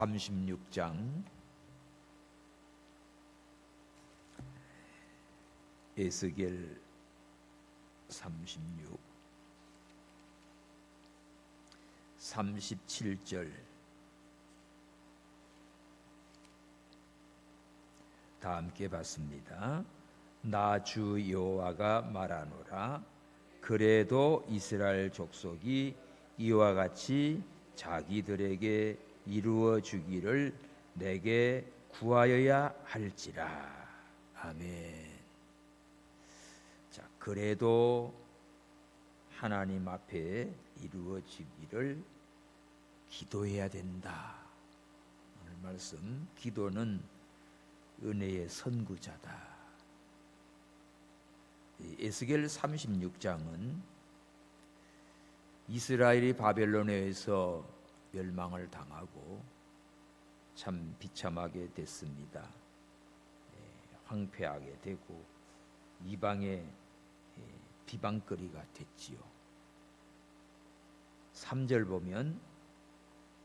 36장 에스겔 36 37절 다 함께 봤습니다. 나 주 여호와가 말하노라. 그래도 이스라엘 족속이 이와 같이 자기들에게 이루어 주기를 내게 구하여야 할지라. 아멘. 자, 그래도 하나님 앞에 이루어지기를 기도해야 된다. 오늘 말씀, 기도는 은혜의 선구자다. 에스겔 36장은 이스라엘이 바벨론에 의해서 멸망을 당하고 참 비참하게 됐습니다. 황폐하게 되고 이방의 비방거리가 됐지요. 3절 보면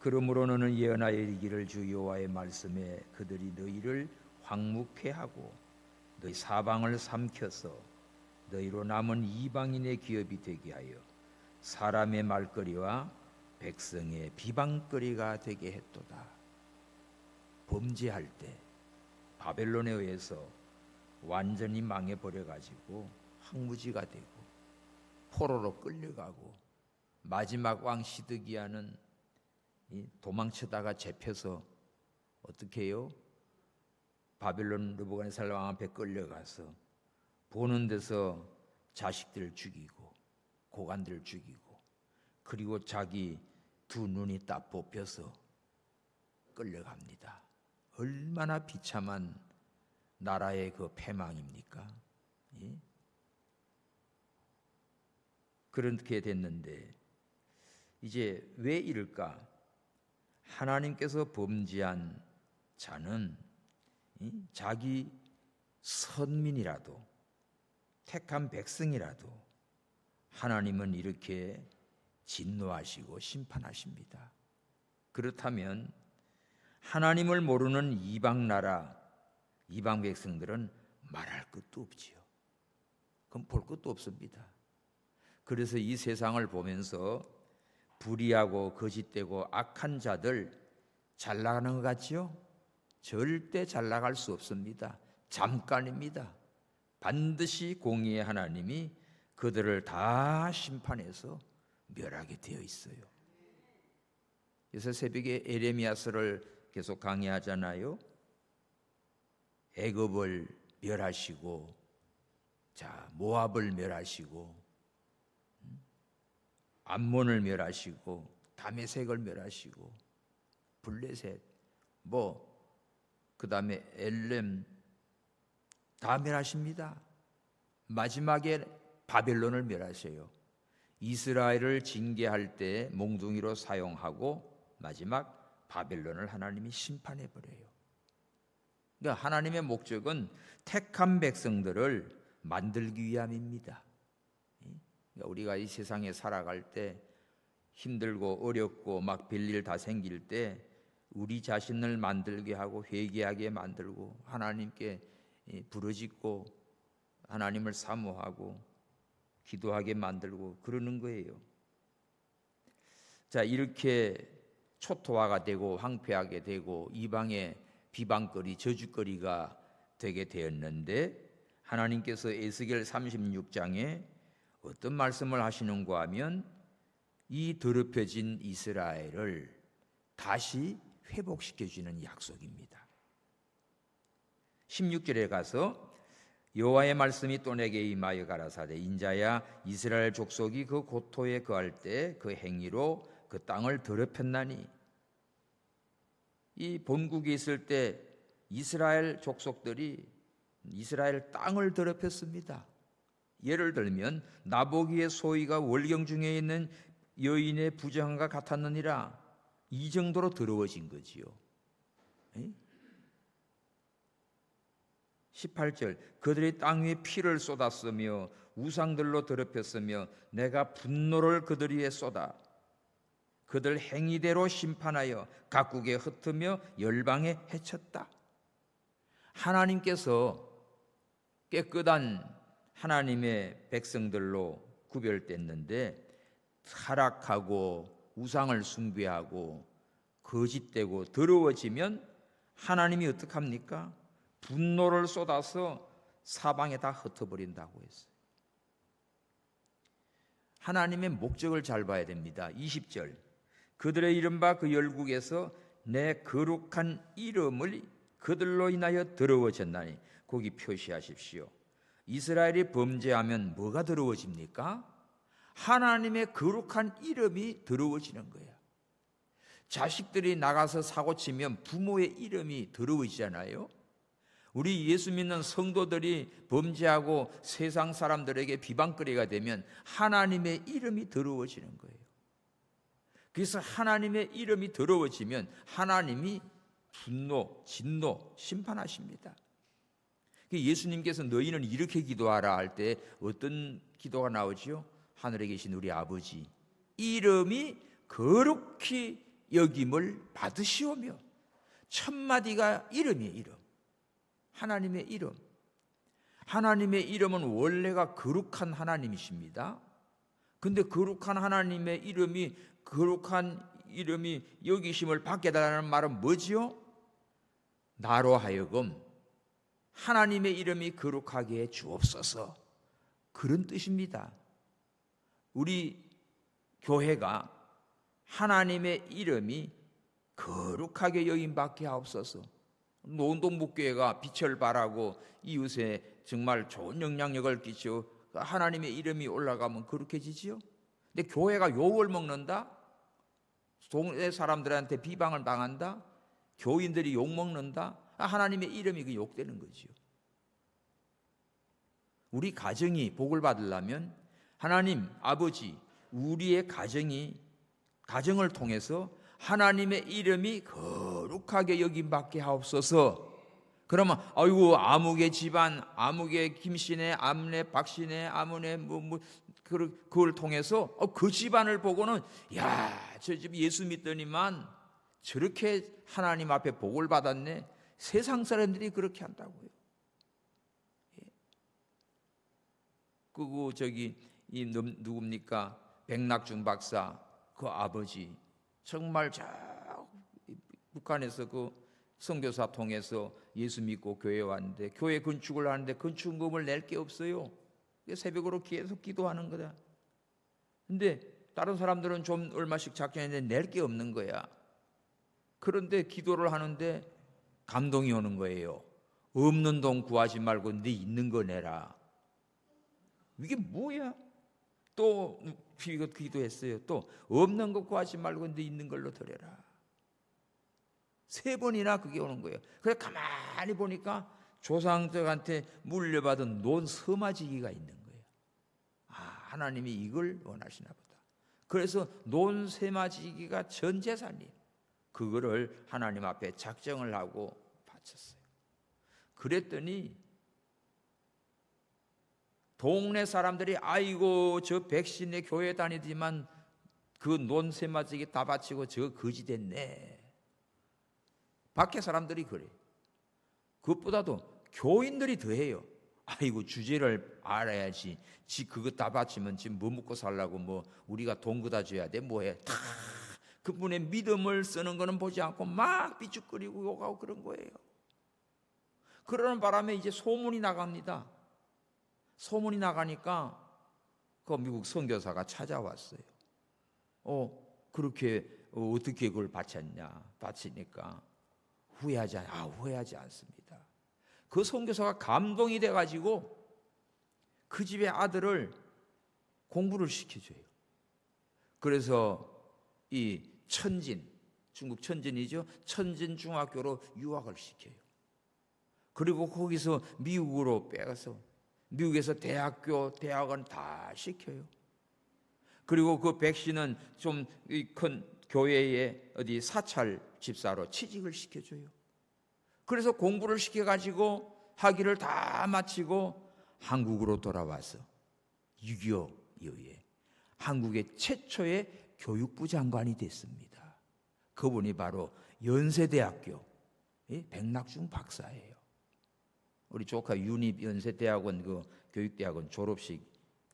그러므로 너는 예언하여 이르기를 주 여호와의 말씀에 그들이 너희를 황묵케 하고 너희 사방을 삼켜서 너희로 남은 이방인의 기업이 되게 하여 사람의 말거리와 백성의 비방거리가 되게 했도다. 범죄할 때 바벨론에 의해서 완전히 망해버려가지고 황무지가 되고 포로로 끌려가고 마지막 왕 시드기야는 도망치다가 잡혀서 어떻게 해요? 바벨론 느부갓네살 왕 앞에 끌려가서 보는 데서 자식들을 죽이고 고관들을 죽이고 그리고 자기 두 눈이 딱 뽑혀서 끌려갑니다. 얼마나 비참한 나라의 그 패망입니까? 예? 그렇게 됐는데 이제 왜 이럴까? 하나님께서 범죄한 자는 자기 선민이라도 택한 백성이라도 하나님은 이렇게 진노하시고 심판하십니다. 그렇다면 하나님을 모르는 이방 나라, 이방 백성들은 말할 것도 없지요. 그럼 볼 것도 없습니다. 그래서 이 세상을 보면서 불의하고 거짓되고 악한 자들 잘 나가는 것 같지요? 절대 잘 나갈 수 없습니다. 잠깐입니다. 반드시 공의의 하나님이 그들을 다 심판해서 멸하게 되어 있어요. 그래서 새벽에 에레미야서를 계속 강의하잖아요. 애굽을 멸하시고, 자 모압을 멸하시고, 암몬을 멸하시고, 다메섹을 멸하시고, 블레셋, 그 다음에 엘렘 다 멸하십니다. 마지막에 바벨론을 멸하셔요. 이스라엘을 징계할 때 몽둥이로 사용하고 마지막 바벨론을 하나님이 심판해 버려요. 그러니까 하나님의 목적은 택한 백성들을 만들기 위함입니다. 그러니까 우리가 이 세상에 살아갈 때 힘들고 어렵고 막 별일 다 생길 때 우리 자신을 만들게 하고 회개하게 만들고 하나님께 부르짖고 하나님을 사모하고 기도하게 만들고 그러는 거예요. 자, 이렇게 초토화가 되고 황폐하게 되고 이방의 비방거리, 저주거리가 되게 되었는데 하나님께서 에스겔 36장에 어떤 말씀을 하시는가 하면 이 더럽혀진 이스라엘을 다시 회복시켜주는 약속입니다. 16절에 가서 여호와의 말씀이 또 내게 임하여 가라사대 인자야 이스라엘 족속이 그 고토에 거할 때 그 행위로 그 땅을 더럽혔나니. 이 본국에 있을 때 이스라엘 족속들이 이스라엘 땅을 더럽혔습니다. 예를 들면 나보기의 소위가 월경 중에 있는 여인의 부정함과 같았느니라. 이 정도로 더러워진 거지요. 18절 그들이 땅 위에 피를 쏟았으며 우상들로 더럽혔으며 내가 분노를 그들 위에 쏟아 그들 행위대로 심판하여 각국에 흩으며 열방에 해쳤다. 하나님께서 깨끗한 하나님의 백성들로 구별됐는데 타락하고 우상을 숭배하고 거짓되고 더러워지면 하나님이 어떡합니까? 분노를 쏟아서 사방에 다 흩어버린다고 했어요. 하나님의 목적을 잘 봐야 됩니다. 20절, 그들의 이른바 그 열국에서 내 거룩한 이름을 그들로 인하여 더러워졌나니, 거기 표시하십시오. 이스라엘이 범죄하면 뭐가 더러워집니까? 하나님의 거룩한 이름이 더러워지는 거야. 자식들이 나가서 사고치면 부모의 이름이 더러워지잖아요. 우리 예수 믿는 성도들이 범죄하고 세상 사람들에게 비방거리가 되면 하나님의 이름이 더러워지는 거예요. 그래서 하나님의 이름이 더러워지면 하나님이 분노, 진노, 심판하십니다. 예수님께서 너희는 이렇게 기도하라 할 때 어떤 기도가 나오지요? 하늘에 계신 우리 아버지, 이름이 거룩히 여김을 받으시오며. 첫 마디가 이름이에요. 이름. 하나님의 이름. 하나님의 이름은 원래가 거룩한 하나님이십니다. 근데 거룩한 하나님의 이름이, 거룩한 이름이 여기심을 받게 달라는 말은 뭐지요? 나로 하여금 하나님의 이름이 거룩하게 해 주옵소서, 그런 뜻입니다. 우리 교회가 하나님의 이름이 거룩하게 여김받게 하옵소서. 노원동목교회가 빛을 발하고 이웃에 정말 좋은 영향력을 끼쳐 하나님의 이름이 올라가면 거룩해지지요. 근데 교회가 욕을 먹는다, 동네 사람들한테 비방을 당한다, 교인들이 욕 먹는다, 하나님의 이름이 그 욕되는 거지요. 우리 가정이 복을 받으려면 하나님 아버지, 우리의 가정을 통해서 하나님의 이름이 거룩하게 여김받게 하옵소서. 그러면 아이고 아무개 집안, 아무개 김씨네, 암네, 박씨네, 아무네 그걸 통해서 그 집안을 보고는 야, 저 집 예수 믿더니만 저렇게 하나님 앞에 복을 받았네. 세상 사람들이 그렇게 한다고요. 그거 이 누굽니까? 백낙중 박사 그 아버지 정말 저 북한에서 그 선교사 통해서 예수 믿고 교회에 왔는데 교회 건축을 하는데 건축금을 낼 게 없어요. 새벽으로 계속 기도하는 거다. 근데 다른 사람들은 좀 얼마씩 작정했는데 낼 게 없는 거야. 그런데 기도를 하는데 감동이 오는 거예요. 없는 돈 구하지 말고 네 있는 거 내라. 이게 뭐야? 또 기도했어요. 또 없는 거 구하지 말고 네 있는 걸로 드려라. 3번이나 그게 오는 거예요. 그래서 가만히 보니까 조상들한테 물려받은 논 서마지기가 있는 거예요. 하나님이 이걸 원하시나 보다. 그래서 논 서마지기가 전 재산이에요. 그거를 하나님 앞에 작정을 하고 바쳤어요. 그랬더니 동네 사람들이 아이고 저 백신의 교회 다니지만 그 논 세마지기 다 바치고 저 거지 됐네. 밖에 사람들이 그래. 그것보다도 교인들이 더해요. 아이고 주제를 알아야지. 지 그거 다 바치면 지금 뭐 먹고 살라고 뭐 우리가 돈 그다 줘야 돼 뭐해. 다 그분의 믿음을 쓰는 거는 보지 않고 막 삐죽거리고 욕하고 그런 거예요. 그러는 바람에 이제 소문이 나갑니다. 소문이 나가니까 그 미국 선교사가 찾아왔어요. 그렇게 어떻게 그걸 바쳤냐? 바치니까 후회하지 않습니다. 그 선교사가 감동이 돼가지고 그 집의 아들을 공부를 시켜줘요. 그래서 이 중국 천진이죠. 천진 중학교로 유학을 시켜요. 그리고 거기서 미국으로 빼가서 미국에서 대학원 다 시켜요. 그리고 그 백씨는 좀 큰 교회의 어디 사찰 집사로 취직을 시켜줘요. 그래서 공부를 시켜가지고 학위를 다 마치고 한국으로 돌아와서 6.25 이후에 한국의 최초의 교육부 장관이 됐습니다. 그분이 바로 연세대학교 백낙중 박사예요. 우리 조카 윤입 연세대학원 그 교육대학원 졸업식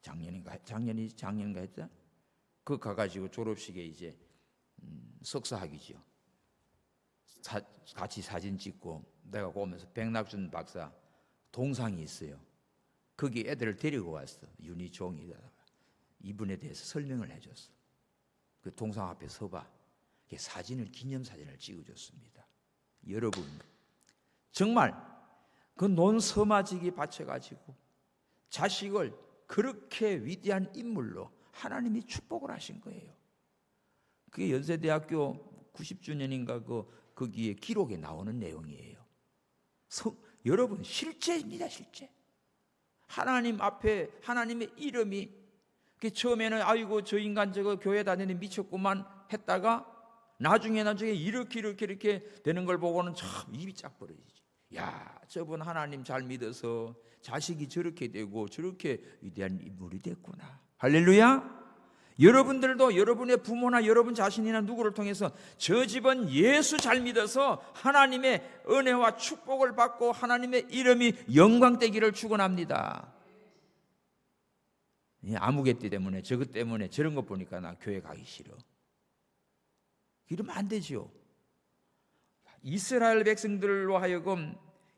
작년인가 했다. 그 가가지고 졸업식에 이제 석사학위죠. 같이 사진 찍고 내가 보면서 백낙준 박사 동상이 있어요. 거기 애들을 데리고 왔어. 윤희종이다가 이분에 대해서 설명을 해줬어. 그 동상 앞에 서봐. 기념사진을 찍어줬습니다. 여러분 정말 그 논서마지기 바쳐가지고 자식을 그렇게 위대한 인물로 하나님이 축복을 하신 거예요. 그게 연세대학교 90주년인가 거기에 기록에 나오는 내용이에요. 여러분 실제입니다. 실제. 하나님 앞에 하나님의 이름이 처음에는 아이고 저 인간 저거 교회 다니는 미쳤구만 했다가 나중에 이렇게 되는 걸 보고는 참 입이 쫙 벌어지지. 야, 저분 하나님 잘 믿어서 자식이 저렇게 되고 저렇게 위대한 인물이 됐구나. 할렐루야. 여러분들도 여러분의 부모나 여러분 자신이나 누구를 통해서 저 집은 예수 잘 믿어서 하나님의 은혜와 축복을 받고 하나님의 이름이 영광되기를 축원합니다. 아무개띠 때문에 저것 때문에 저런 거 보니까 나 교회 가기 싫어. 이러면 안 되죠. 이스라엘 백성들로 하여금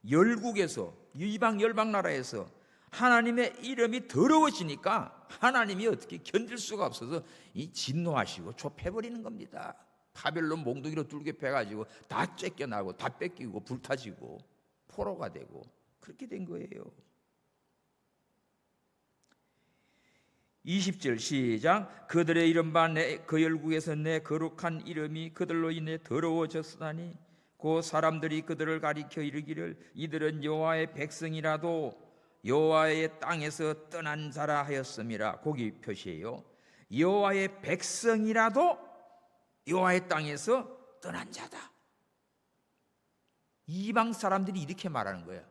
열국에서 이방 열방 나라에서 하나님의 이름이 더러워지니까 하나님이 어떻게 견딜 수가 없어서 진노하시고 좁혀버리는 겁니다. 바벨론 몽둥이로 뚫게 패가지고 다 쫓겨나고 다 뺏기고 불타지고 포로가 되고 그렇게 된 거예요. 20절 시작. 그들의 이른바 그 열국에서 내 거룩한 이름이 그들로 인해 더러워졌으나니 그 사람들이 그들을 가리켜 이르기를 이들은 여호와의 백성이라도 여호와의 땅에서 떠난 자라 하였음이라. 거기 표시예요. 여호와의 백성이라도 여호와의 땅에서 떠난 자다. 이방 사람들이 이렇게 말하는 거예요.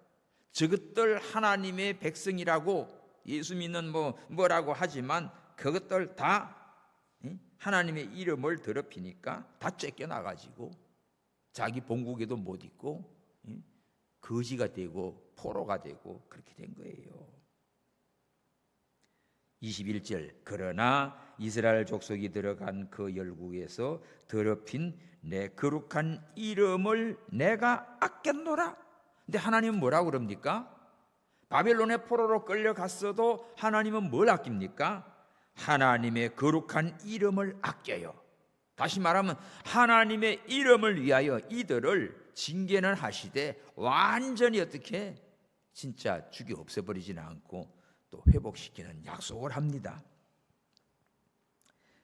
저것들 하나님의 백성이라고 예수 믿는 뭐라고 하지만 그것들 다 하나님의 이름을 더럽히니까 다 쫓겨나가지고 자기 본국에도 못 있고 거지가 되고 포로가 되고 그렇게 된 거예요. 21절. 그러나 이스라엘 족속이 들어간 그 열국에서 더럽힌 내 거룩한 이름을 내가 아꼈노라. 근데 하나님은 뭐라고 그럽니까? 바벨론의 포로로 끌려갔어도 하나님은 뭘 아낍니까? 하나님의 거룩한 이름을 아껴요. 다시 말하면 하나님의 이름을 위하여 이들을 징계는 하시되 완전히 어떻게 진짜 죽여 없애버리지는 않고 또 회복시키는 약속을 합니다.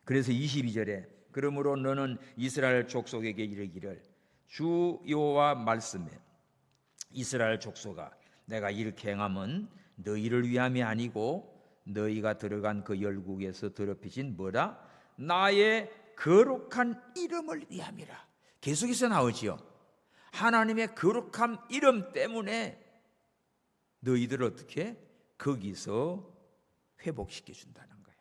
그래서 22절에 그러므로 너는 이스라엘 족속에게 이르기를 주 여호와 말씀에 이스라엘 족속아 내가 이렇게 행함은 너희를 위함이 아니고 너희가 들어간 그 열국에서 더럽히진 뭐다? 나의 거룩한 이름을 위함이라. 계속해서 나오지요. 하나님의 거룩한 이름 때문에 너희들을 어떻게 거기서 회복시켜 준다는 거예요.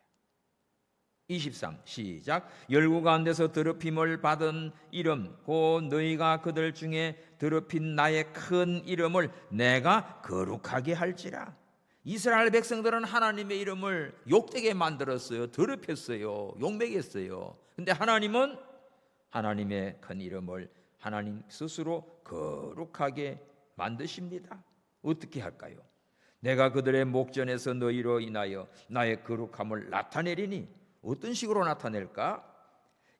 23 시작. 열국 가운데서 더럽힘을 받은 이름 곧 너희가 그들 중에 더럽힌 나의 큰 이름을 내가 거룩하게 할지라. 이스라엘 백성들은 하나님의 이름을 욕되게 만들었어요. 더럽혔어요. 욕먹였어요. 근데 하나님은 하나님의 큰 이름을 하나님 스스로 거룩하게 만드십니다. 어떻게 할까요? 내가 그들의 목전에서 너희로 인하여 나의 거룩함을 나타내리니 어떤 식으로 나타낼까?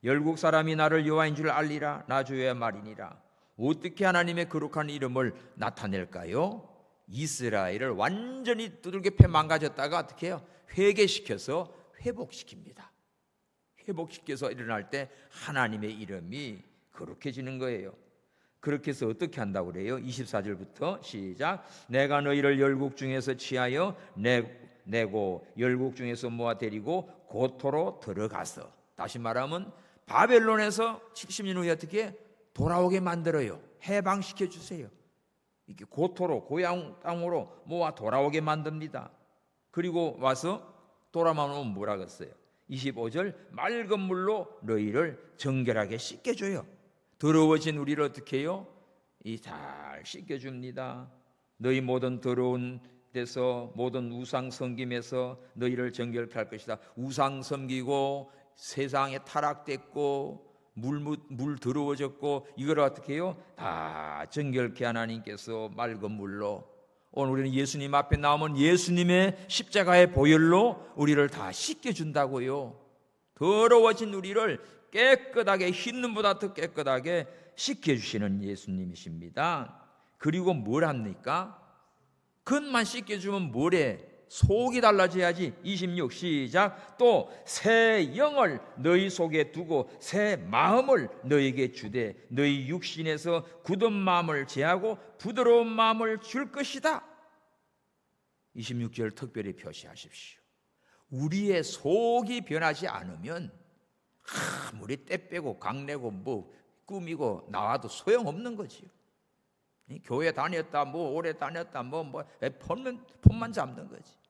열국 사람이 나를 여호와인 줄 알리라. 나 주의 말이니라. 어떻게 하나님의 거룩한 이름을 나타낼까요? 이스라엘을 완전히 두들겨 패 망가졌다가 어떻게 해요? 회개시켜서 회복시킵니다. 회복시켜서 일어날 때 하나님의 이름이 거룩해지는 거예요. 그렇게 해서 어떻게 한다고 그래요? 24절부터 시작. 내가 너희를 열국 중에서 취하여 내고 열국 중에서 모아 데리고 고토로 들어가서, 다시 말하면 바벨론에서 70년 후에 어떻게 돌아오게 만들어요. 해방시켜 주세요. 이렇게 고토로 고향 땅으로 모아 돌아오게 만듭니다. 그리고 와서 돌아오면 뭐라 그랬어요? 25절 맑은 물로 너희를 정결하게 씻겨줘요. 더러워진 우리를 어떻게 해요? 잘 씻겨줍니다. 너희 모든 더러운 데서 모든 우상 섬김에서 너희를 정결케 할 것이다. 우상 섬기고 세상에 타락됐고 물 더러워졌고 이걸 어떻게 해요? 다 정결케 하나님께서 맑은 물로, 오늘 우리는 예수님 앞에 나오면 예수님의 십자가의 보혈로 우리를 다 씻겨준다고요. 더러워진 우리를 깨끗하게, 흰 눈보다 더 깨끗하게 씻겨주시는 예수님이십니다. 그리고 뭘 합니까? 겉만 씻겨주면 뭐래? 속이 달라져야지. 26 시작. 또 새 영을 너희 속에 두고 새 마음을 너희에게 주되 너희 육신에서 굳은 마음을 제하고 부드러운 마음을 줄 것이다. 26절 특별히 표시하십시오. 우리의 속이 변하지 않으면 아무리 때 빼고 강내고 뭐 꾸미고 나와도 소용없는 거지요. 교회 다녔다 뭐 오래 다녔다 뭐 폰만 잡는 거지.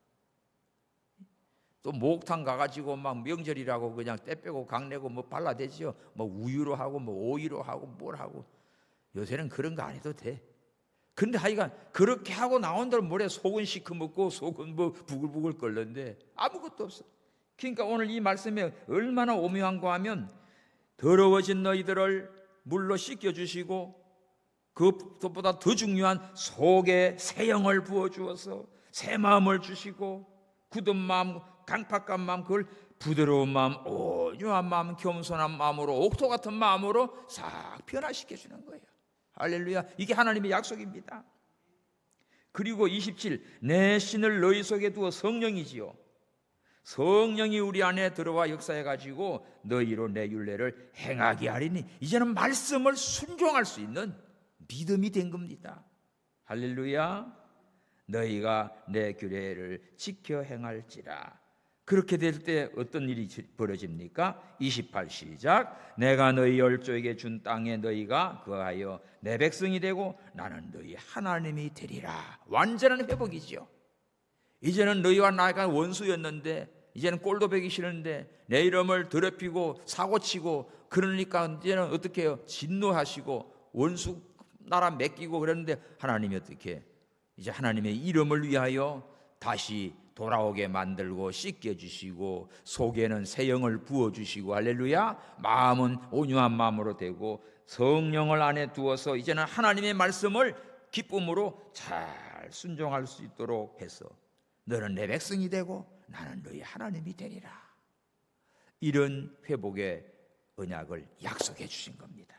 또 목욕탕 가가지고 막 명절이라고 그냥 때 빼고 강내고 뭐 발라대지요. 뭐 우유로 하고 뭐 오이로 하고 뭘 하고. 요새는 그런 거 안 해도 돼. 근데 하여간 그렇게 하고 나온들 모레 속은 시커멓고 속은 뭐 부글부글 끓는데 아무것도 없어. 그러니까 오늘 이 말씀에 얼마나 오묘한가 하면 더러워진 너희들을 물로 씻겨주시고 그것보다 더 중요한 속에 새 영을 부어주어서 새 마음을 주시고 굳은 마음, 강팍한 마음, 그걸 부드러운 마음, 온유한 마음, 겸손한 마음으로, 옥토 같은 마음으로 싹 변화시켜주는 거예요. 할렐루야. 이게 하나님의 약속입니다. 그리고 27, 내 신을 너희 속에 두어 성령이지요. 성령이 우리 안에 들어와 역사해가지고 너희로 내 율례를 행하게 하리니 이제는 말씀을 순종할 수 있는 믿음이 된 겁니다. 할렐루야. 너희가 내 규례를 지켜 행할지라. 그렇게 될 때 어떤 일이 벌어집니까? 28 시작. 내가 너희 열조에게 준 땅에 너희가 거하여 내 백성이 되고 나는 너희 하나님이 되리라. 완전한 회복이지요. 이제는 너희와 나가 원수였는데 이제는 꼴도 보기 싫은데 내 이름을 더럽히고 사고치고 그러니까 이제는 어떻게 해요? 진노하시고 원수 나라 맡기고 그랬는데 하나님이 어떻게 해? 이제 하나님의 이름을 위하여 다시 돌아오게 만들고 씻겨주시고 속에는 새 영을 부어주시고 할렐루야. 마음은 온유한 마음으로 되고 성령을 안에 두어서 이제는 하나님의 말씀을 기쁨으로 잘 순종할 수 있도록 해서 너는 내 백성이 되고 나는 너희 하나님이 되리라. 이런 회복의 언약을 약속해 주신 겁니다.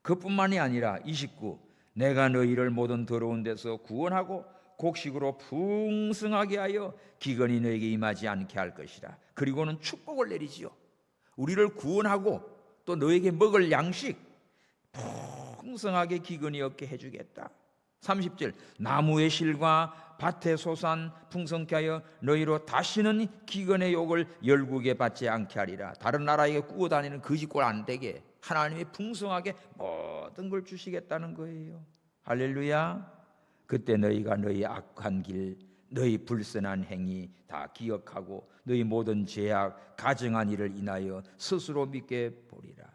그뿐만이 아니라 29 내가 너희를 모든 더러운 데서 구원하고 곡식으로 풍성하게 하여 기근이 너에게 임하지 않게 할 것이라. 그리고는 축복을 내리지요. 우리를 구원하고 또 너에게 먹을 양식 풍성하게 기근이 없게 해주겠다. 30절 나무의 실과 밭의 소산 풍성케 하여 너희로 다시는 기근의 욕을 열국에 받지 않게 하리라. 다른 나라에 꾸어 다니는 거지꼴 안 되게 하나님이 풍성하게 모든 걸 주시겠다는 거예요. 할렐루야. 그때 너희가 너희 악한 길, 너희 불선한 행위 다 기억하고 너희 모든 죄악, 가증한 일을 인하여 스스로 믿게 보리라.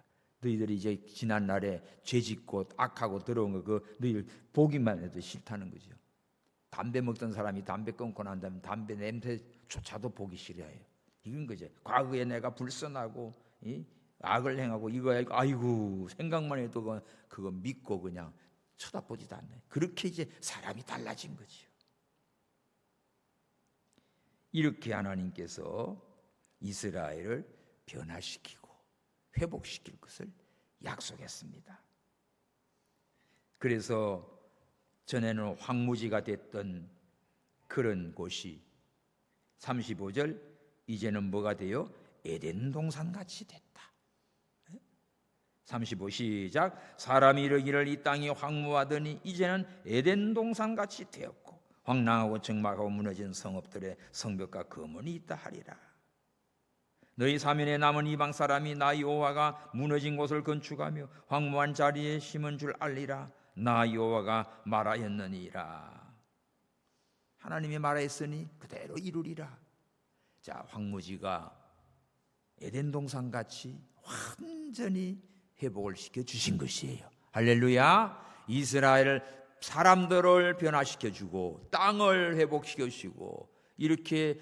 너희들이 이제 지난 날에 죄짓고 악하고 더러운 거 그 너희들 보기만 해도 싫다는 거죠. 담배 먹던 사람이 담배 끊고 난 다음에 담배 냄새조차도 보기 싫어해요. 이건 거죠. 과거에 내가 불선하고 악을 행하고 이거 아이고 생각만 해도 그거 믿고 그냥 쳐다보지도 않네. 그렇게 이제 사람이 달라진 거지요. 이렇게 하나님께서 이스라엘을 변화시키고 회복시킬 것을 약속했습니다. 그래서 전에는 황무지가 됐던 그런 곳이 35절 이제는 뭐가 돼요? 에덴 동산같이 됐다. 35 시작. 사람이 이르기를 이 땅이 황무하더니 이제는 에덴 동산같이 되었고 황량하고 적막하고 무너진 성읍들의 성벽과 거문이 있다 하리라. 너희 사면에 남은 이방 사람이 나 여호와가 무너진 곳을 건축하며 황무한 자리에 심은 줄 알리라. 나 여호와가 말하였느니라. 하나님이 말하였으니 그대로 이루리라. 자, 황무지가 에덴 동산 같이 완전히 회복을 시켜 주신 것이에요. 할렐루야. 이스라엘 사람들을 변화시켜 주고 땅을 회복시켜 주시고 이렇게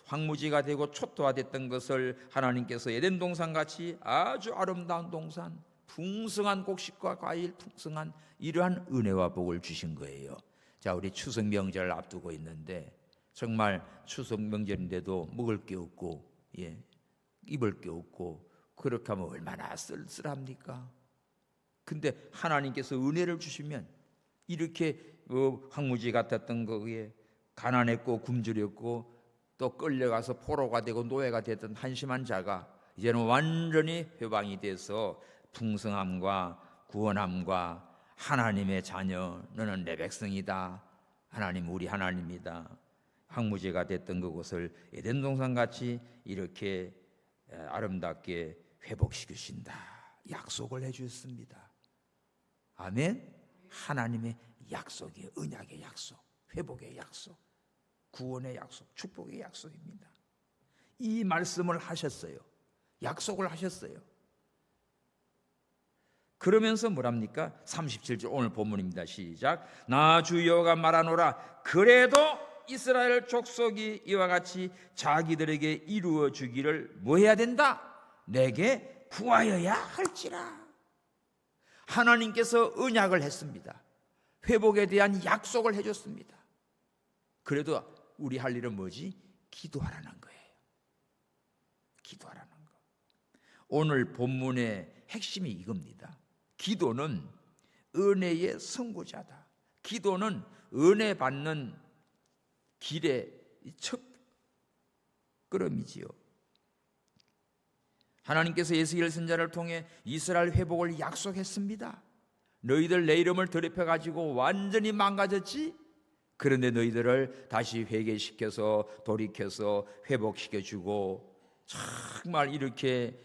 황무지가 되고 초토화됐던 것을 하나님께서 에덴 동산 같이 아주 아름다운 동산, 풍성한 곡식과 과일, 풍성한 이러한 은혜와 복을 주신 거예요. 자, 우리 추석 명절을 앞두고 있는데 정말 추석 명절인데도 먹을 게 없고 입을 게 없고 그렇게 하면 얼마나 쓸쓸합니까? 근데 하나님께서 은혜를 주시면 이렇게 황무지 같았던 거기에 가난했고 굶주렸고 또 끌려가서 포로가 되고 노예가 됐던 한심한 자가 이제는 완전히 회방이 돼서 풍성함과 구원함과 하나님의 자녀, 너는 내 백성이다, 하나님 우리 하나님이다, 황무지가 됐던 그곳을 에덴 동산 같이 이렇게 아름답게 회복시키신다 약속을 해주셨습니다. 아멘. 하나님의 약속이에요. 언약의 약속, 회복의 약속, 구원의 약속, 축복의 약속입니다. 이 말씀을 하셨어요. 약속을 하셨어요. 그러면서 뭐랍니까? 37절 오늘 본문입니다. 시작. 나 주여가 말하노라 그래도 이스라엘 족속이 이와 같이 자기들에게 이루어 주기를 뭐 해야 된다? 내게 구하여야 할지라. 하나님께서 언약을 했습니다. 회복에 대한 약속을 해줬습니다. 그래도 우리 할 일은 뭐지? 기도하라는 거예요. 기도하라는 거. 오늘 본문의 핵심이 이겁니다. 기도는 은혜의 선구자다. 기도는 은혜 받는 길의 첫 걸음이지요. 하나님께서 에스겔 선지자를 통해 이스라엘 회복을 약속했습니다. 너희들 내 이름을 더럽혀가지고 완전히 망가졌지? 그런데 너희들을 다시 회개시켜서 돌이켜서 회복시켜주고 정말 이렇게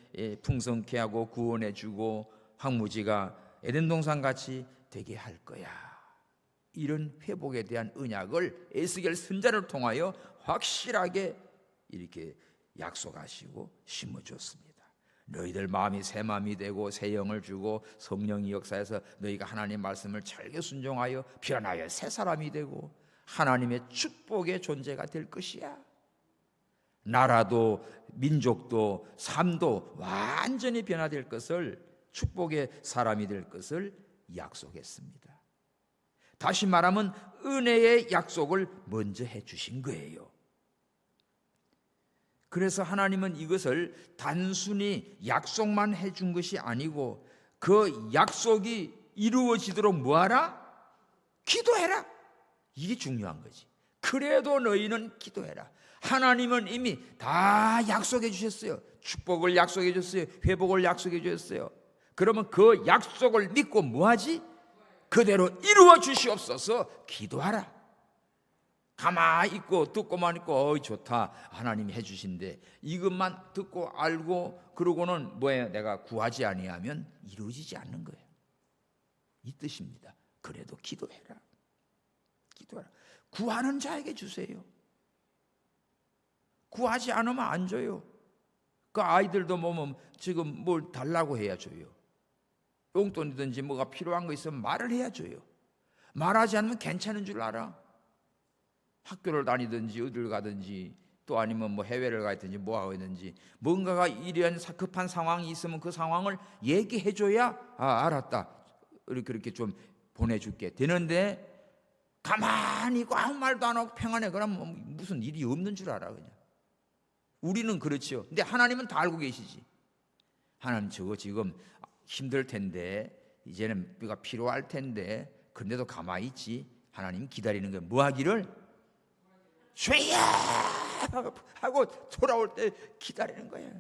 풍성케 하고 구원해주고 황무지가 에덴 동산같이 되게 할 거야. 이런 회복에 대한 언약을 에스겔 선지자를 통하여 확실하게 이렇게 약속하시고 심어줬습니다. 너희들 마음이 새 마음이 되고 새 영을 주고 성령이 역사해서 너희가 하나님 말씀을 절개 순종하여 변하여 새 사람이 되고 하나님의 축복의 존재가 될 것이야. 나라도 민족도 삶도 완전히 변화될 것을, 축복의 사람이 될 것을 약속했습니다. 다시 말하면 은혜의 약속을 먼저 해주신 거예요. 그래서 하나님은 이것을 단순히 약속만 해준 것이 아니고 그 약속이 이루어지도록 뭐하라? 기도해라. 이게 중요한 거지. 그래도 너희는 기도해라. 하나님은 이미 다 약속해 주셨어요. 축복을 약속해 주셨어요. 회복을 약속해 주셨어요. 그러면 그 약속을 믿고 뭐하지? 그대로 이루어 주시옵소서. 기도하라. 가만히 있고 듣고만 있고 어이 좋다 하나님이 해주신데 이것만 듣고 알고 그러고는 뭐예요? 내가 구하지 아니하면 이루어지지 않는 거예요. 이 뜻입니다. 그래도 기도해라. 기도하라. 구하는 자에게 주세요. 구하지 않으면 안 줘요. 그 아이들도 보면 지금 뭘 달라고 해야 줘요. 용돈이든지 뭐가 필요한 거 있으면 말을 해야 줘요. 말하지 않으면 괜찮은 줄 알아. 학교를 다니든지 어딜 가든지 또 아니면 뭐 해외를 가든지 뭐 하고 있든지 뭔가가 이런 급한 상황이 있으면 그 상황을 얘기해줘야 알았다 그렇게 좀 보내줄게 되는데 가만히 있고 아무 말도 안 하고 평안해 그러면 무슨 일이 없는 줄 알아. 그냥 우리는 그렇죠. 근데 하나님은 다 알고 계시지. 하나님 저거 지금 힘들 텐데 이제는 우리가 필요할 텐데 그런데도 가만히 있지. 하나님 기다리는 거예요. 뭐 하기를? 주여 하고 돌아올 때 기다리는 거예요.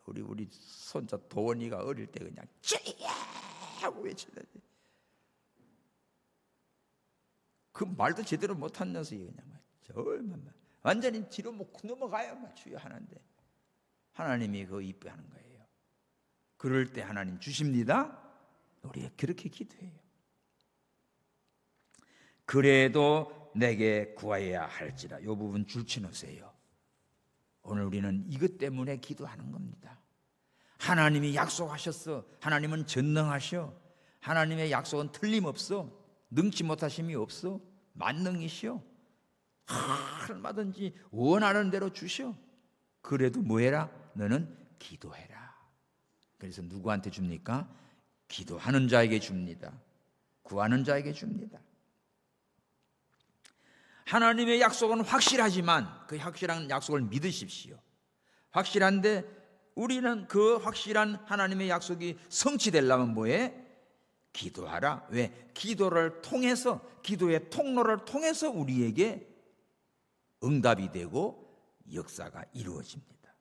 우리 손자 도원이가 어릴 때 그냥 주여 하고 외치는데 그 말도 제대로 못한 녀석이 그냥 완전히 뒤로 못 넘어가요. 주여 하는데 하나님이 그거 이뻐하는 거예요. 그럴 때 하나님 주십니다. 우리가 그렇게 기도해요. 그래도 내게 구하여야 할지라. 이 부분 줄쳐놓으세요. 오늘 우리는 이것 때문에 기도하는 겁니다. 하나님이 약속하셨어. 하나님은 전능하셔. 하나님의 약속은 틀림없어. 능치 못하심이 없어. 만능이시오. 얼마든지 원하는 대로 주셔. 그래도 뭐해라? 너는 기도해라. 그래서 누구한테 줍니까? 기도하는 자에게 줍니다. 구하는 자에게 줍니다. 하나님의 약속은 확실하지만 그 확실한 약속을 믿으십시오. 확실한데 우리는 그 확실한 하나님의 약속이 성취되려면 뭐해? 기도하라. 왜? 기도를 통해서, 기도의 통로를 통해서 우리에게 응답이 되고 역사가 이루어집니다.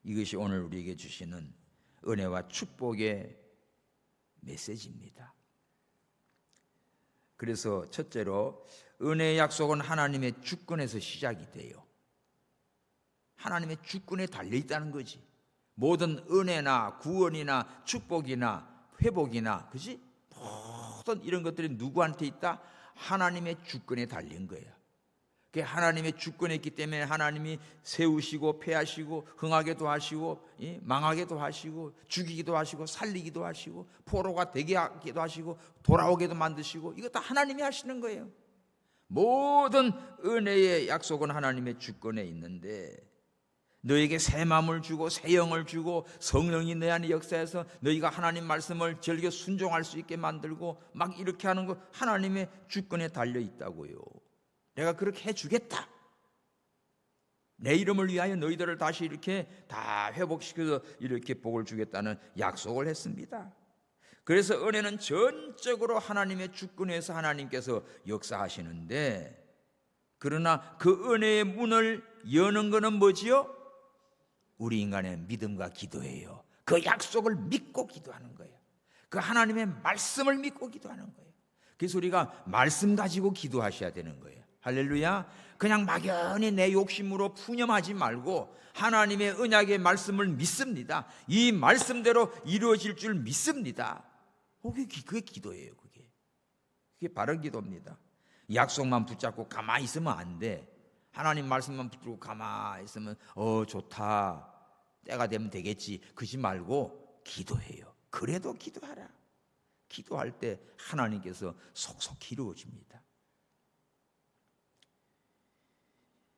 이것이 오늘 우리에게 주시는 은혜와 축복의 메시지입니다. 그래서 첫째로 은혜의 약속은 하나님의 주권에서 시작이 돼요. 하나님의 주권에 달려있다는 거지. 모든 은혜나 구원이나 축복이나 회복이나, 그지? 모든 이런 것들이 누구한테 있다? 하나님의 주권에 달린 거예요. 하나님의 주권에 있기 때문에 하나님이 세우시고 폐하시고 흥하게도 하시고 망하게도 하시고 죽이기도 하시고 살리기도 하시고 포로가 되게 하기도 하시고 돌아오게도 만드시고, 이거 다 하나님이 하시는 거예요. 모든 은혜의 약속은 하나님의 주권에 있는데, 너에게 새 마음을 주고 새 영을 주고 성령이 내 안에 역사해서 너희가 하나님 말씀을 즐겨 순종할 수 있게 만들고 막 이렇게 하는 거 하나님의 주권에 달려 있다고요. 내가 그렇게 해주겠다. 내 이름을 위하여 너희들을 다시 이렇게 다 회복시켜서 이렇게 복을 주겠다는 약속을 했습니다. 그래서 은혜는 전적으로 하나님의 주권에서 하나님께서 역사하시는데, 그러나 그 은혜의 문을 여는 것은 뭐지요? 우리 인간의 믿음과 기도예요. 그 약속을 믿고 기도하는 거예요. 그 하나님의 말씀을 믿고 기도하는 거예요. 그래서 우리가 말씀 가지고 기도하셔야 되는 거예요. 할렐루야. 그냥 막연히 내 욕심으로 푸념하지 말고 하나님의 언약의 말씀을 믿습니다. 이 말씀대로 이루어질 줄 믿습니다. 그게 기도예요. 그게 바른 기도입니다. 약속만 붙잡고 가만히 있으면 안 돼. 하나님 말씀만 붙들고 가만히 있으면 좋다, 때가 되면 되겠지, 그러지 말고 기도해요. 그래도 기도하라. 기도할 때 하나님께서 속속히 이루어집니다.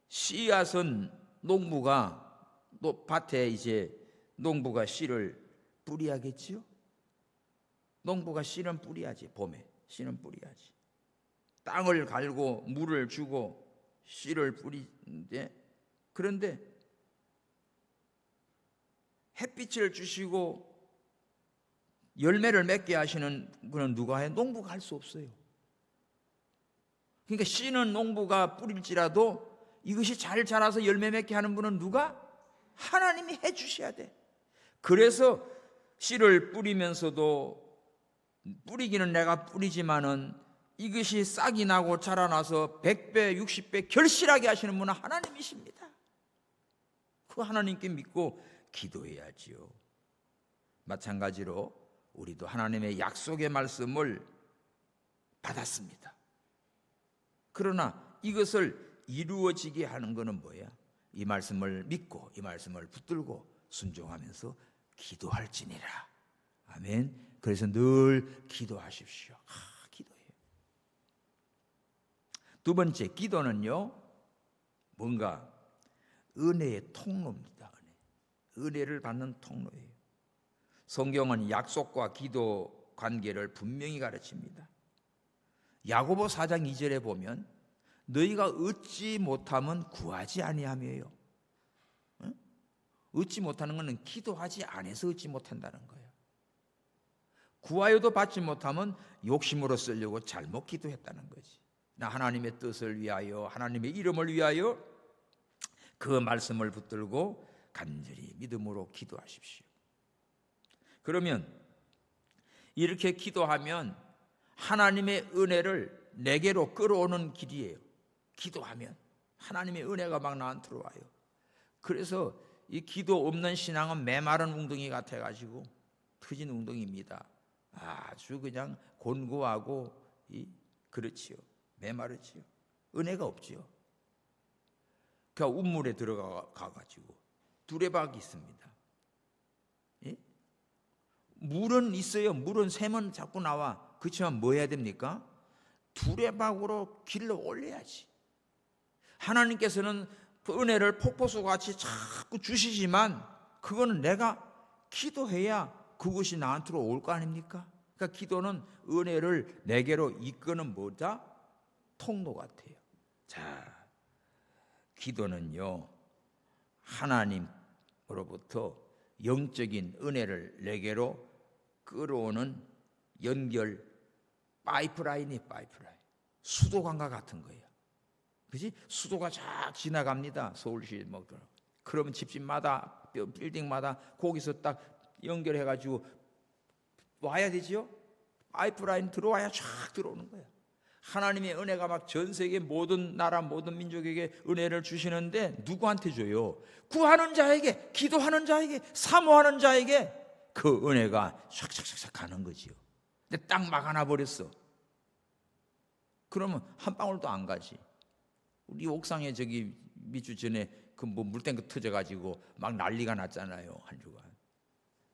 씨앗은 농부가 또 밭에 이제 농부가 씨를 뿌리야겠지요. 농부가 씨는 뿌리야지. 봄에 씨는 뿌리야지. 땅을 갈고 물을 주고 씨를 뿌리는데, 그런데 햇빛을 주시고 열매를 맺게 하시는 분은 누가 해? 농부가 할 수 없어요. 그러니까 씨는 농부가 뿌릴지라도 이것이 잘 자라서 열매 맺게 하는 분은 누가? 하나님이 해 주셔야 돼. 그래서 씨를 뿌리면서도, 뿌리기는 내가 뿌리지만은 이것이 싹이 나고 자라나서 100배, 60배 결실하게 하시는 분은 하나님이십니다. 그 하나님께 믿고 기도해야지요. 마찬가지로 우리도 하나님의 약속의 말씀을 받았습니다. 그러나 이것을 이루어지게 하는 것은 뭐야? 이 말씀을 믿고 이 말씀을 붙들고 순종하면서 기도할지니라. 아멘. 그래서 늘 기도하십시오. 기도해요. 두 번째, 기도는요, 뭔가 은혜의 통로입니다. 은혜를 받는 통로예요. 성경은 약속과 기도 관계를 분명히 가르칩니다. 야고보 4장 2절에 보면 너희가 얻지 못하면 구하지 아니하며요. 얻지 못하는 것은 기도하지 않아서 얻지 못한다는 거예요. 구하여도 받지 못하면 욕심으로 쓰려고 잘못 기도했다는 거지. 나 하나님의 뜻을 위하여, 하나님의 이름을 위하여 그 말씀을 붙들고 간절히 믿음으로 기도하십시오. 그러면 이렇게 기도하면 하나님의 은혜를 내게로 끌어오는 길이에요. 기도하면 하나님의 은혜가 막 나한테 들어와요. 그래서 이 기도 없는 신앙은 메마른 웅덩이 같아가지고 터진 웅덩이입니다. 아주 그냥 곤고하고 그렇지요. 메마르지요. 은혜가 없지요. 그 우물에 들어가가지고 두레박이 있습니다. 예? 물은 있어요. 물은 새면 자꾸 나와. 그렇지만 뭐 해야 됩니까? 두레박으로 길러 올려야지. 하나님께서는 그 은혜를 폭포수같이 자꾸 주시지만 그거는 내가 기도해야 그것이 나한테로 올 거 아닙니까? 그러니까 기도는 은혜를 내게로 이끄는 뭐다? 통로 같아요. 자, 기도는요, 하나님으로부터 영적인 은혜를 내게로 끌어오는 연결 파이프라인이 파이프라인. 수도관과 같은 거예요. 그지? 수도가 쫙 지나갑니다. 서울시 뭐 그러면 집집마다 빌딩마다 거기서 딱 연결해가지고 와야 되지요. 파이프라인 들어와야 쫙 들어오는 거예요. 하나님의 은혜가 막 전 세계 모든 나라 모든 민족에게 은혜를 주시는데 누구한테 줘요? 구하는 자에게, 기도하는 자에게, 사모하는 자에게 그 은혜가 샥샥샥 가는 거지요. 근데 딱 막아놔 버렸어. 그러면 한 방울도 안 가지. 우리 옥상에 저기 몇 주 전에 그 뭐 물탱크 터져가지고 막 난리가 났잖아요, 한 주간.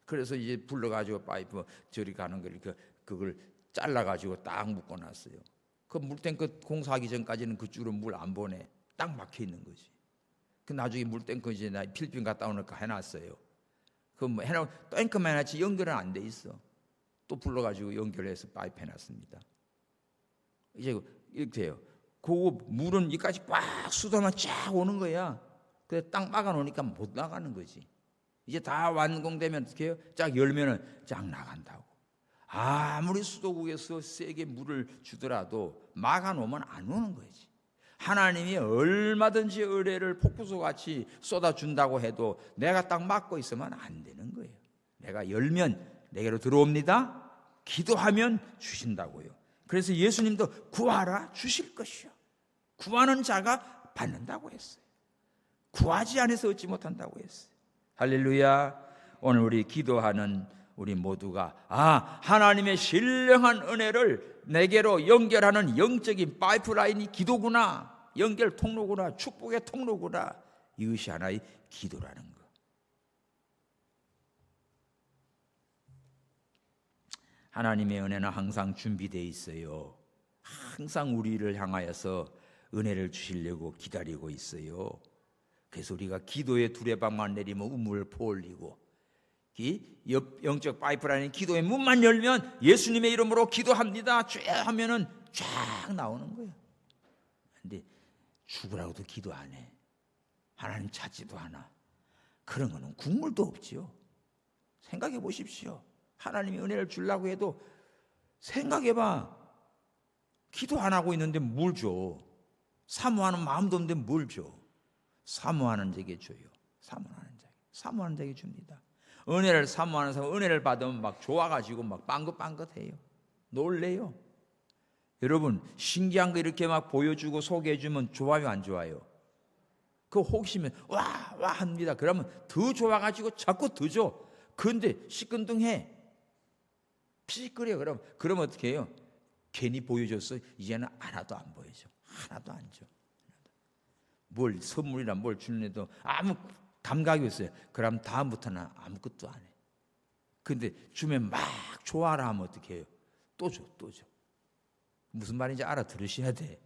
그래서 이제 불러가지고 파이프 저리 가는 걸 그걸 잘라가지고 딱 묶어놨어요. 그 물탱크 공사하기 전까지는 그쪽으로 물 안 보내. 딱 막혀 있는 거지. 그 나중에 물탱크 이제 나 필리핀 갔다 오니까 해놨어요. 그 뭐 해놓은 탱크만 해놨지 연결은 안 돼 있어. 또 불러가지고 연결해서 파이프 해놨습니다. 이제 이렇게 돼요. 그 물은 여기까지 꽉 수도만 쫙 오는 거야. 그래서 딱 막아놓으니까 못 나가는 거지. 이제 다 완공되면 어떻게 해요? 쫙 열면은 쫙 나간다고. 아무리 수도국에서 세게 물을 주더라도 막아놓으면 안 오는 거지. 하나님이 얼마든지 은혜를 폭포수같이 쏟아준다고 해도 내가 딱 막고 있으면 안 되는 거예요. 내가 열면 내게로 들어옵니다. 기도하면 주신다고요. 그래서 예수님도 구하라 주실 것이요. 구하는 자가 받는다고 했어요. 구하지 않아서 얻지 못한다고 했어요. 할렐루야. 오늘 우리 기도하는 우리 모두가 하나님의 신령한 은혜를 내게로 연결하는 영적인 파이프라인이 기도구나, 연결 통로구나, 축복의 통로구나. 이것이 하나의 기도라는 것. 하나님의 은혜는 항상 준비되어 있어요. 항상 우리를 향하여서 은혜를 주시려고 기다리고 있어요. 그래서 우리가 기도의 두레방만 내리면 우물을 퍼올리고, 영적 파이프라인 기도의 문만 열면 예수님의 이름으로 기도합니다 쫙 하면은 쫙 나오는 거예요. 근데 죽으라고도 기도 안 해. 하나님 찾지도 않아. 그런 거는 국물도 없지요. 생각해 보십시오. 하나님이 은혜를 주려고 해도 생각해봐. 기도 안 하고 있는데 뭘 줘? 사모하는 마음도 없는데 뭘 줘? 사모하는 자에게 줘요. 사모하는 자에게 줍니다. 은혜를 사모하는 사람, 은혜를 받으면 막 좋아가지고 막 빵긋빵긋해요. 놀래요. 여러분, 신기한 거 이렇게 막 보여주고 소개해주면 좋아요, 안 좋아요? 그 호기심에 와 합니다. 그러면 더 좋아가지고 자꾸 더 줘. 그런데 시큰둥해. 피식거려. 그러면 어떻게 해요? 괜히 보여줬어. 이제는 하나도 안 보여줘. 하나도 안 줘. 뭘 선물이나 뭘 주는데도 아무 감각이 없어요. 그럼 다음부터는 아무것도 안 해. 근데 주면 막 좋아라 하면 어떻게 해요? 또 줘. 무슨 말인지 알아들으셔야 돼.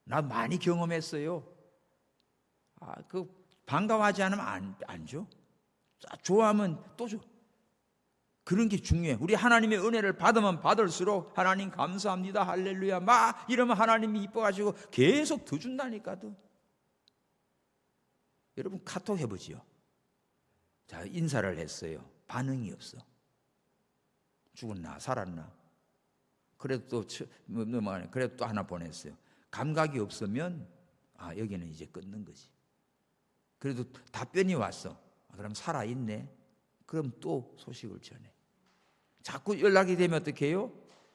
나 많이 경험했어요. 그 반가워하지 않으면 안 줘. 좋아하면 또 줘. 그런 게 중요해. 우리 하나님의 은혜를 받으면 받을수록 하나님 감사합니다, 할렐루야 막 이러면 하나님이 이뻐가지고 계속 더 준다니까도. 여러분 카톡 해보지요. 자, 인사를 했어요. 반응이 없어. 죽었나 살았나. 그래도 또 하나 보냈어요. 감각이 없으면 여기는 이제 끊는 거지. 그래도 답변이 왔어. 그럼 살아있네. 그럼 또 소식을 전해. 자꾸 연락이 되면 어떻게 해요?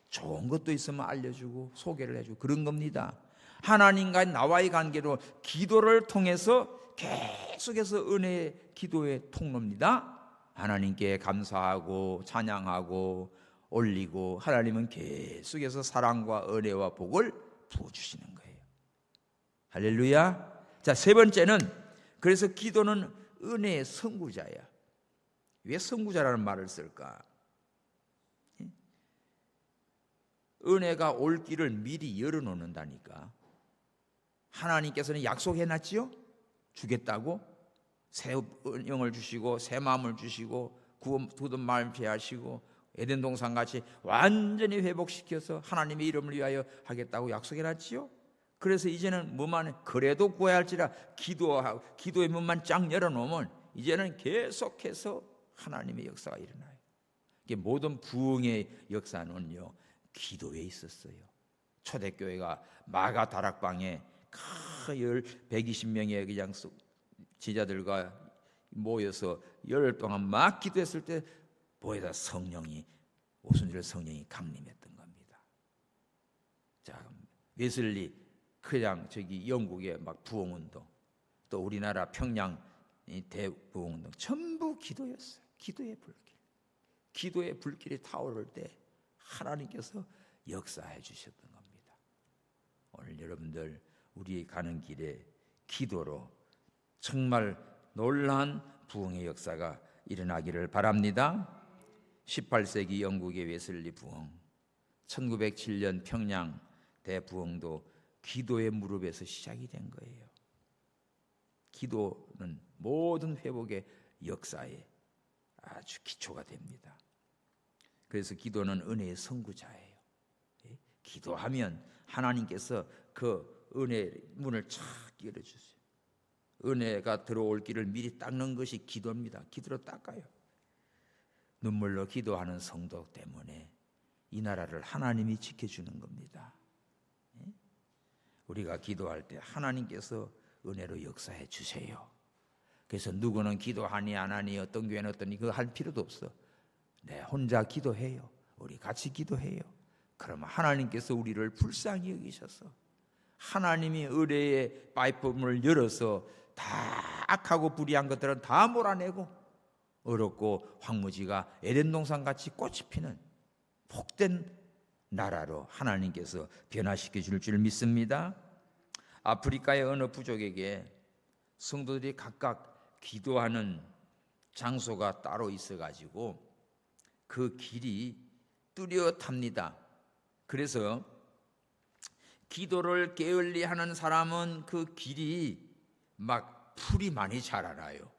좋은 것도 있으면 알려주고 소개를 해주고 그런 겁니다. 하나님과 나와의 관계로 기도를 통해서 계속해서 은혜의 기도의 통로입니다. 하나님께 감사하고 찬양하고 올리고 하나님은 계속해서 사랑과 은혜와 복을 부어주시는 거예요. 할렐루야. 자, 세 번째는 그래서 기도는 은혜의 선구자야. 왜 선구자라는 말을 쓸까? 은혜가 올 길을 미리 열어놓는다니까. 하나님께서는 약속해놨지요? 주겠다고. 새 영을 주시고 새 마음을 주시고 굳은 마음 피하시고 에덴 동산 같이 완전히 회복시켜서 하나님의 이름을 위하여 하겠다고 약속해놨지요? 그래서 이제는 뭐만 그래도 구해야 할지라 기도하고 기도의 문만 쫙 열어놓으면 이제는 계속해서 하나님의 역사가 일어나요. 이게 모든 부흥의 역사는요 기도에 있었어요. 초대교회가 마가 다락방에 120명의 그냥 지자들과 모여서 열흘 동안 막 기도했을 때 보혜사 성령이 오순절 성령이 강림했던 겁니다. 자, 웨슬리 그냥 저기 영국의 막 부흥운동, 또 우리나라 평양 대부흥운동 전부 기도였어요. 기도의 불길. 기도의 불길이 타오를 때 하나님께서 역사해 주셨던 겁니다. 오늘 여러분들 우리 가는 길에 기도로 정말 놀라운 부흥의 역사가 일어나기를 바랍니다. 18세기 영국의 웨슬리 부흥, 1907년 평양 대부흥도 기도의 무릎에서 시작이 된 거예요. 기도는 모든 회복의 역사에 아주 기초가 됩니다. 그래서 기도는 은혜의 선구자예요. 기도하면 하나님께서 그 은혜의 문을 착 열어주세요. 은혜가 들어올 길을 미리 닦는 것이 기도입니다. 기도로 닦아요. 눈물로 기도하는 성도 때문에 이 나라를 하나님이 지켜주는 겁니다. 우리가 기도할 때 하나님께서 은혜로 역사해 주세요. 그래서 누구는 기도하니 안 하니 어떤 교회는 어떠니 그거 할 필요도 없어. 네, 혼자 기도해요. 우리 같이 기도해요. 그러면 하나님께서 우리를 불쌍히 여기셔서 하나님이 은혜의 파이프문을 열어서 다 악하고 불의한 것들은 다 몰아내고 어렵고 황무지가 에덴 동산 같이 꽃이 피는 복된 나라로 하나님께서 변화시켜 줄 믿습니다. 아프리카의 어느 부족에게 성도들이 각각 기도하는 장소가 따로 있어가지고 그 길이 뚜렷합니다. 그래서 기도를 게을리하는 사람은 그 길이 막 풀이 많이 자라나요.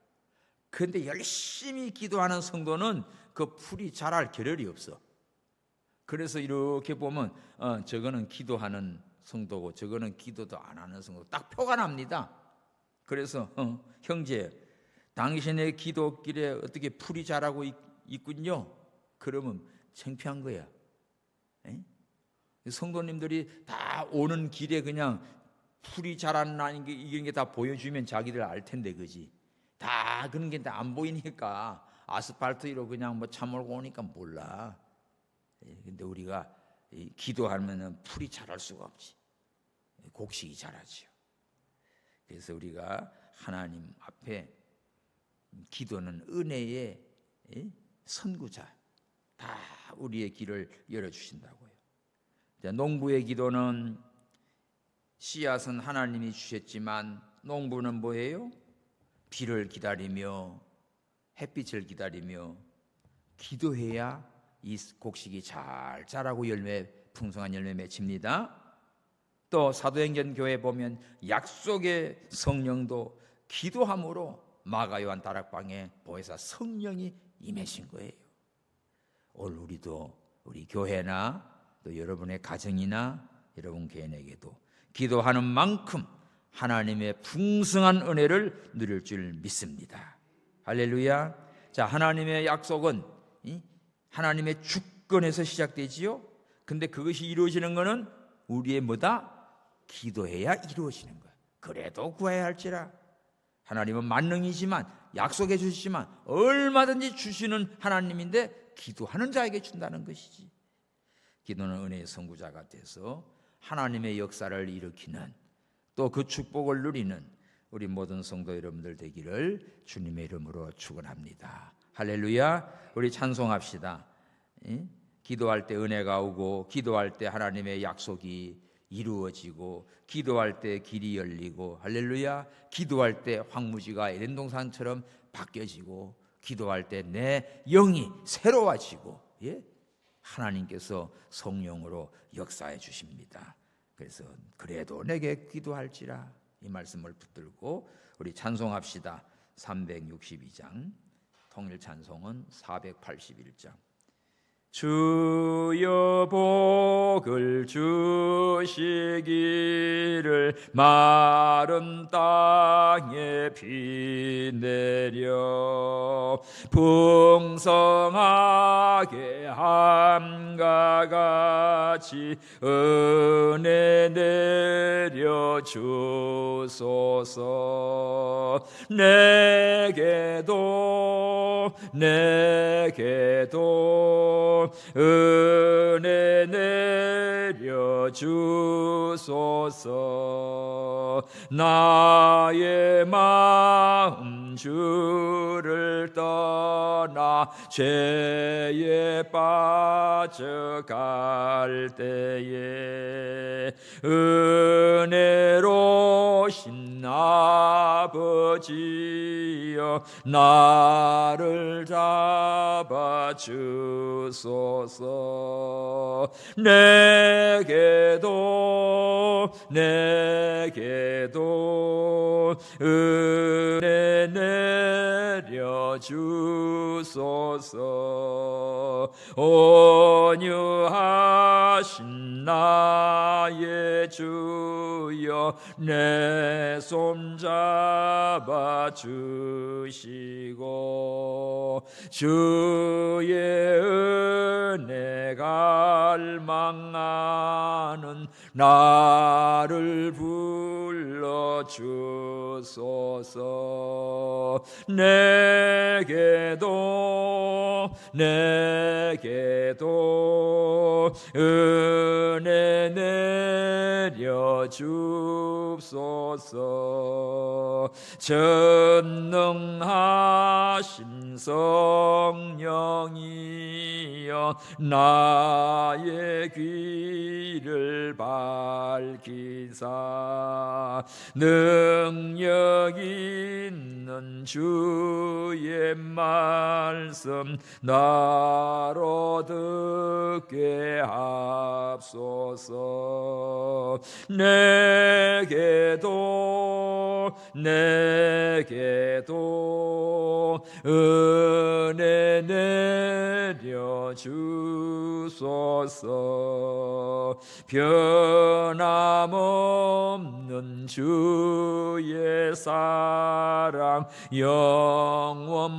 그런데 열심히 기도하는 성도는 그 풀이 자랄 겨를이 없어. 그래서 이렇게 보면 저거는 기도하는 성도고 저거는 기도도 안 하는 성도 딱 표가 납니다. 그래서 형제 당신의 기도길에 어떻게 풀이 자라고 있군요. 그러면 창피한 거야. 성도님들이 다 오는 길에 그냥 풀이 자라는 게 이런 게 다 보여주면 자기들 알 텐데 그지? 다 그런 게 다 안 보이니까 아스팔트 위로 그냥 뭐 차 몰고 오니까 몰라. 근데 우리가 기도하면은 풀이 자랄 수가 없지. 곡식이 자라죠. 그래서 우리가 하나님 앞에 기도는 은혜의 선구자, 다 우리의 길을 열어주신다고요. 농부의 기도는 씨앗은 하나님이 주셨지만 농부는 뭐예요? 비를 기다리며 햇빛을 기다리며 기도해야 이 곡식이 잘 자라고 풍성한 열매 맺힙니다. 또 사도행전 교회 보면 약속의 성령도 기도함으로 마가 요한 다락방에 보혜사 성령이 임하신 거예요. 오늘 우리도 우리 교회나 또 여러분의 가정이나 여러분 개인에게도 기도하는 만큼 하나님의 풍성한 은혜를 누릴 줄 믿습니다. 할렐루야. 자, 하나님의 약속은 하나님의 주권에서 시작되지요. 근데 그것이 이루어지는 것은 우리의 뭐다? 기도해야 이루어지는 거야. 그래도 구해야 할지라. 하나님은 만능이지만 약속해 주시지만 얼마든지 주시는 하나님인데 기도하는 자에게 준다는 것이지. 기도는 은혜의 선구자가 돼서 하나님의 역사를 일으키는 또 그 축복을 누리는 우리 모든 성도 여러분들 되기를 주님의 이름으로 축원합니다. 할렐루야. 우리 찬송합시다. 기도할 때 은혜가 오고 기도할 때 하나님의 약속이 이루어지고, 기도할 때 길이 열리고, 할렐루야, 기도할 때 황무지가 에덴 동산처럼 바뀌어지고, 기도할 때 내 영이 새로워지고, 예? 하나님께서 성령으로 역사해 주십니다. 그래서 그래도 내게 기도할지라, 이 말씀을 붙들고 우리 찬송합시다. 362장, 통일 찬송은 481장. 주여 복을 주시기를 마른 땅에 비 내려 풍성하게 함과 같이 은혜 내려 주소서. 내게도 은혜 내려 주소서. 나의 마음 주를 떠나 죄에 빠져갈 때에 은혜로신 아버지여 나를 잡아 주소서. 내게도 은혜 내려 주소서. 온유하신 나의 주여 내 손 잡아 주시고, 주의 은혜 갈망하는 나를 불러 주소서. 내게도 은혜 내려 주소서. 전능하신 성령이여 나의 귀를 밝히사 능력 있는 주의 말씀 나로 듣게 하소서. 내게도 은혜 내려 주소서. 변함없는 주의 사랑 영원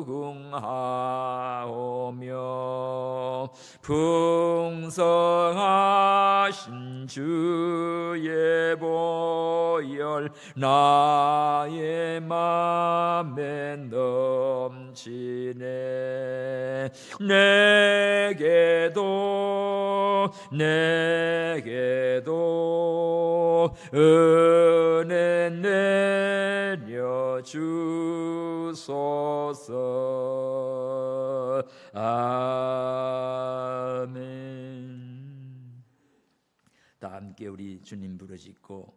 무궁하오며, 풍성하신 주의 보혈 나의 맘에 넘치네. 내게도 은혜 내려 주소서. 아멘. 다 함께 우리 주님 부르짖고,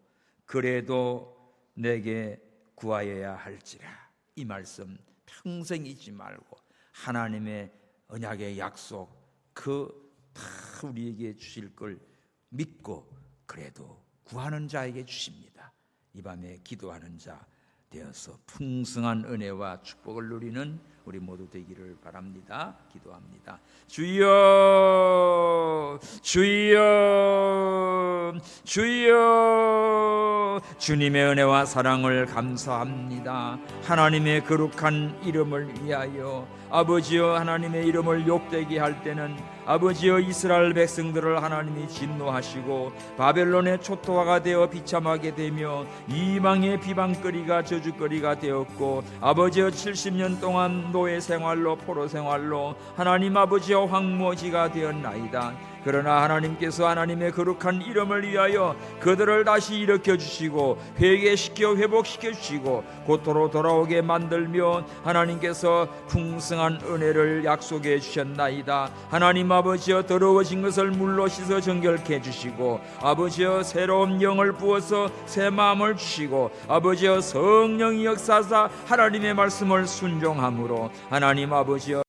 그래도 내게 구하여야 할지라, 이 말씀 평생 잊지 말고 하나님의 언약의 약속 그 다 우리에게 주실 걸 믿고 그래도 구하는 자에게 주십니다. 이 밤에 기도하는 자 되어서 풍성한 은혜와 축복을 누리는 우리 모두 되기를 바랍니다. 기도합니다. 주여, 주여, 주여. 주님의 은혜와 사랑을 감사합니다. 하나님의 거룩한 이름을 위하여 아버지여, 하나님의 이름을 욕되게 할 때는 아버지여 이스라엘 백성들을 하나님이 진노하시고 바벨론의 초토화가 되어 비참하게 되며 이방의 비방거리가 저주거리가 되었고, 아버지여 70년 동안 노예 생활로 포로 생활로 하나님 아버지여 황무지가 되었나이다. 그러나 하나님께서 하나님의 거룩한 이름을 위하여 그들을 다시 일으켜 주시고 주시고 회개시켜 회복시켜 주시고 고토로 돌아오게 만들며 하나님께서 풍성한 은혜를 약속해 주셨나이다. 하나님 아버지여 더러워진 것을 물로 씻어 정결케 해주시고 아버지여 새로운 영을 부어서 새 마음을 주시고 아버지여 성령이 역사사 하나님의 말씀을 순종함으로 하나님 아버지여